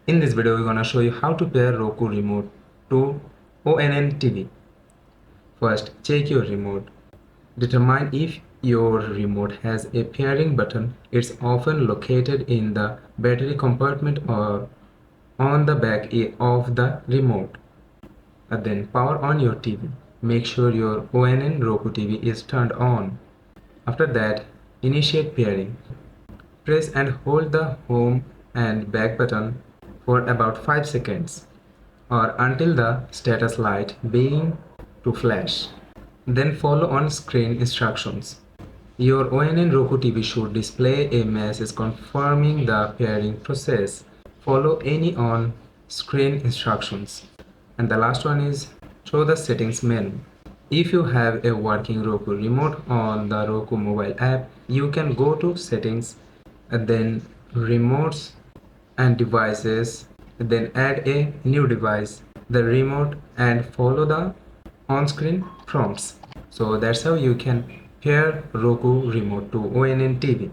In this video, we're gonna show you how to pair Roku remote to ONN TV. First, check your remote. Determine if your remote has a pairing button. It's often located in the battery compartment or on the back of the remote. Then power on your TV. Make sure your ONN Roku TV is turned on. After that, initiate pairing. Press and hold the home and back button for about 5 seconds or until the status light begins to flash. Then follow on-screen instructions. Your ONN Roku TV should display a message confirming the pairing process. Follow any on-screen instructions. And the last one is show the settings menu. If you have a working Roku remote on the Roku mobile app, you can go to settings and then remotes and devices, then add a new device, the remote, and follow the on-screen prompts. So that's how you can pair Roku remote to ONN TV.